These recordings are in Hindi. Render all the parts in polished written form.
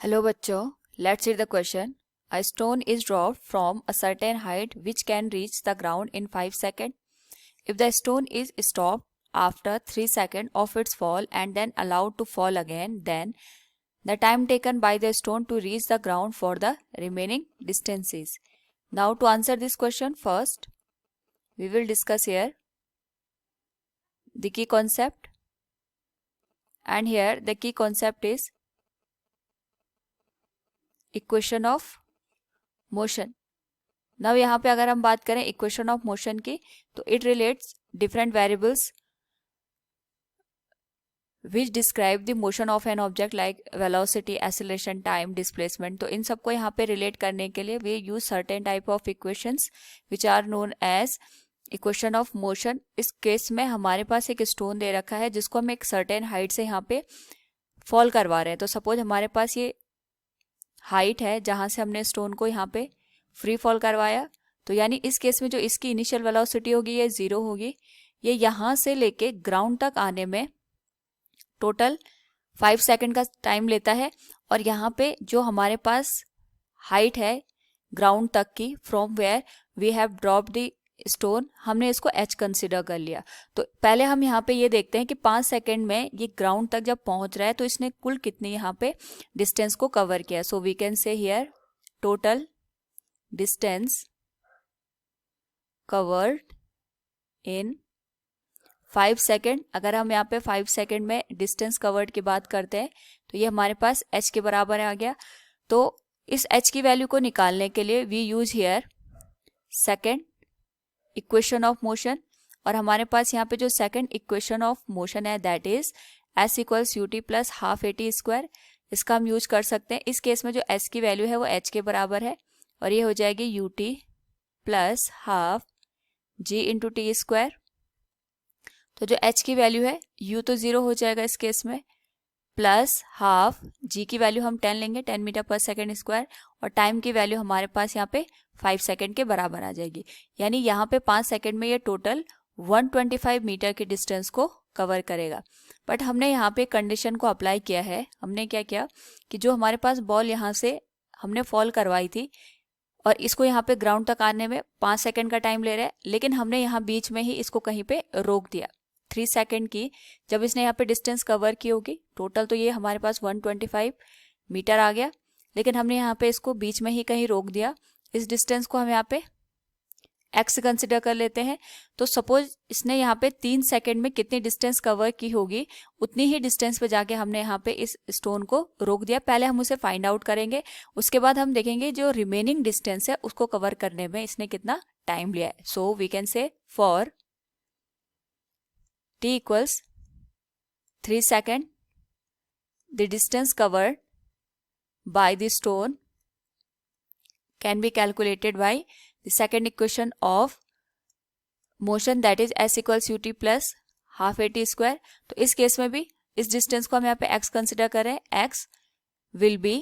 Hello बच्चों, let's read the question. A stone is dropped from a certain height which can reach the ground in 5 seconds. If the stone is stopped after 3 seconds of its fall and then allowed to fall again, then the time taken by the stone to reach the ground for the remaining distance is. Now to answer this question first, we will discuss here the key concept, and here the key concept is equation of motion. Now यहाँ पे अगर हम बात करें इक्वेशन ऑफ मोशन की, तो it relates different variables which describe the motion of an object like velocity, acceleration, time, displacement. तो इन सबको यहाँ पे रिलेट करने के लिए we use certain type of equations which are known as equation of motion. इस केस में हमारे पास एक स्टोन दे रखा है जिसको हम एक सर्टेन हाइट से यहाँ पे फॉल करवा रहे हैं. तो सपोज हमारे पास ये हाइट है जहाँ से हमने स्टोन को यहाँ पे फ्री फॉल करवाया. तो यानी इस केस में जो इसकी इनिशियल वेलोसिटी होगी ये 0 होगी. ये यहाँ से लेके ग्राउंड तक आने में टोटल 5 सेकंड का टाइम लेता है. और यहाँ पे जो हमारे पास हाइट है ग्राउंड तक की, from where we have dropped the stone, हमने इसको h कंसिडर कर लिया. तो पहले हम यहाँ पे ये देखते हैं कि 5 सेकंड में ये ग्राउंड तक जब पहुंच रहा है तो इसने कुल कितनी यहाँ पे डिस्टेंस को कवर किया. So we can say here total distance covered in 5 second. अगर हम यहाँ पे 5 सेकेंड में डिस्टेंस कवर्ड की बात करते हैं तो ये हमारे पास h के बराबर आ गया. तो इस h की वैल्यू को निकालने के लिए we use here second equation of motion. और हमारे पास यहाँ पे जो सेकेंड इक्वेशन ऑफ मोशन है that is s equals u t plus half a t square. इसका हम यूज कर सकते हैं. इस केस में जो s की वैल्यू है वो h के बराबर है और ये हो जाएगी u t plus half g into t square. तो जो h की वैल्यू है u तो 0 हो जाएगा इस केस में, प्लस हाफ g की वैल्यू हम 10 लेंगे, 10 मीटर पर सेकेंड स्क्वायर. और टाइम की वैल्यू हमारे पास यहाँ पे 5 सेकेंड के बराबर आ जाएगी. यानी यहाँ पे 5 सेकेंड में ये टोटल 125 मीटर के डिस्टेंस को कवर करेगा. बट हमने यहाँ पे कंडीशन को अप्लाई किया है. हमने क्या किया कि जो हमारे पास बॉल यहाँ से हमने फॉल करवाई थी और इसको यहाँ पे ग्राउंड तक आने में 5 सेकंड का टाइम ले रहा है, लेकिन हमने यहाँ बीच में ही इसको कहीं पे रोक दिया 3 सेकंड की. जब इसने यहाँ पे डिस्टेंस कवर की होगी टोटल तो ये हमारे पास 125 मीटर आ गया, लेकिन हमने यहाँ पे इसको बीच में ही कहीं रोक दिया. इस डिस्टेंस को हम यहाँ पे x कंसिडर कर लेते हैं. तो सपोज इसने यहाँ पे 3 सेकंड में कितनी डिस्टेंस कवर की होगी उतनी ही डिस्टेंस पे जाके हमने यहाँ पे इस स्टोन को रोक दिया. पहले हम उसे फाइंड आउट करेंगे, उसके बाद हम देखेंगे जो रिमेनिंग डिस्टेंस है उसको कवर करने में इसने कितना टाइम लिया है. So we can say for t equals 3 second the distance covered by the stone can be calculated by the second equation of motion that is s equals ut plus half at square. तो इस केस में भी इस डिस्टेंस को हम यहाँ पे x कंसिडर करें. x will be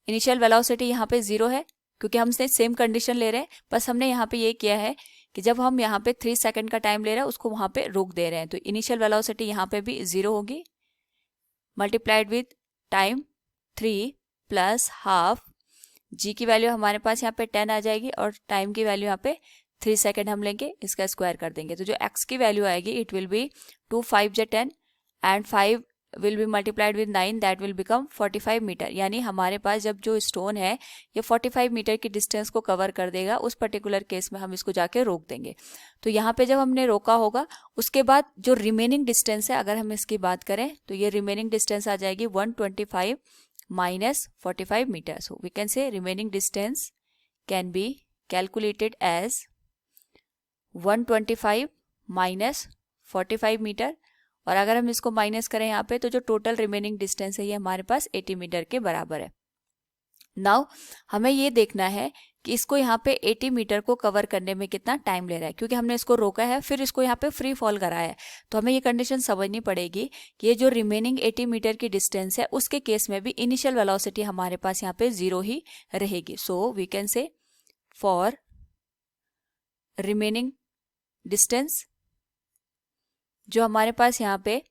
initial velocity यहाँ पे 0 है क्योंकि हम सेम कंडीशन ले रहे हैं, बस हमने यहाँ पे ये किया है कि जब हम यहाँ पे 3 सेकंड का टाइम ले रहे हैं उसको वहाँ पे रोक दे रहे हैं. तो इनिशियल वेलोसिटी यहाँ पे भी 0 होगी multiplied with time 3 plus half g की वैल्यू हमारे पास यहाँ पे 10 आ जाएगी और टाइम की वैल्यू यहाँ पे 3 सेकेंड हम लेंगे, इसका स्क्वायर कर देंगे. तो जो x की वैल्यू आएगी इट विल बी 2 5 जा 10 and 5 will be multiplied with 9 that will become 45 metre. यानी हमारे पास जब जो स्टोन है ये 45 मीटर की डिस्टेंस को कवर कर देगा. उस पर्टिकुलर केस में हम इसको जाके रोक देंगे. तो यहाँ पे जब हमने रोका होगा उसके बाद जो रिमेनिंग डिस्टेंस है अगर हम इसकी बात करें तो ये रिमेनिंग डिस्टेंस आ जाएगी 125 minus 45 meters. So we can say remaining distance can be calculated as 125 minus 45 metre. और अगर हम इसको माइनस करें यहाँ पे तो जो टोटल रिमेनिंग डिस्टेंस है ये हमारे पास 80 मीटर के बराबर है. नाउ हमें ये देखना है कि इसको यहाँ पे 80 मीटर को कवर करने में कितना टाइम ले रहा है, क्योंकि हमने इसको रोका है फिर इसको यहाँ पे फ्री फॉल कराया है. तो हमें ये कंडीशन समझनी पड़ेगी कि ये जो रिमेनिंग 80 मीटर की डिस्टेंस है उसके केस में भी इनिशियल वेलोसिटी हमारे पास यहाँ पे 0 ही रहेगी. So we can say for remaining distance जो हमारे पास यहाँ पे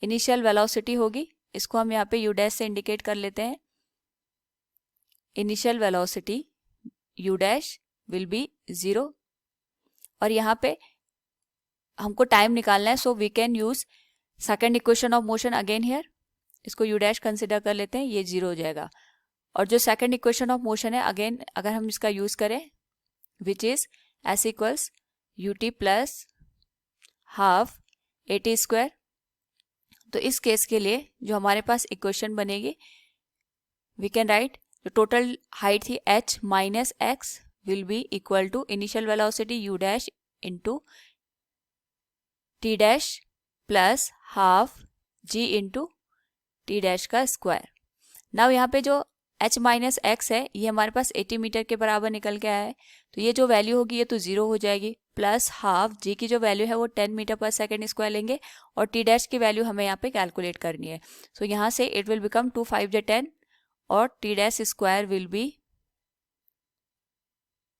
इनिशियल वेलोसिटी होगी इसको हम यहाँ पे u डैश से इंडिकेट कर लेते हैं. Initial velocity u dash will be 0। और यहाँ पे हमको टाइम निकालना है, so we can use second equation of motion again here. इसको u डैश कंसिडर कर लेते हैं, ये 0 हो जाएगा। और जो सेकेंड इक्वेशन ऑफ मोशन है अगेन अगर हम इसका यूज करें, which is s equals ut plus half at square, तो इस केस के लिए जो हमारे पास इक्वेशन बनेगी, वी कैन राइट जो टोटल हाइट थी h minus x will be equal to initial velocity u dash into t dash plus half g into t dash का स्क्वायर। नाउ यहाँ पे जो h माइनस एक्स है ये हमारे पास 80 मीटर के बराबर निकल के आया है, तो ये जो वैल्यू होगी ये तो 0 हो जाएगी, प्लस हाफ g की जो वैल्यू है वो 10 मीटर पर सेकेंड स्क्वायर लेंगे और t डैश की वैल्यू हमें यहाँ पे कैलकुलेट करनी है। सो यहाँ से इट विल बिकम 2 5 जा 10 और t dash square will be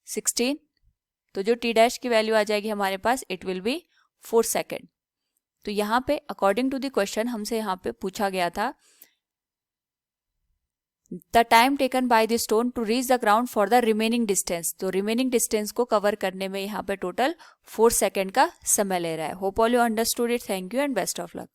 16। तो जो t डैश की वैल्यू आ जाएगी हमारे पास इट विल बी 4 सेकेंड। तो यहाँ पे अकॉर्डिंग टू द क्वेश्चन हमसे यहाँ पे पूछा गया था the time taken by the stone to reach the ground for the remaining distance. तो रिमेनिंग डिस्टेंस को कवर करने में यहाँ पे टोटल 4 सेकेंड का समय ले रहा है। Hope all you understood it. Thank you and best of luck.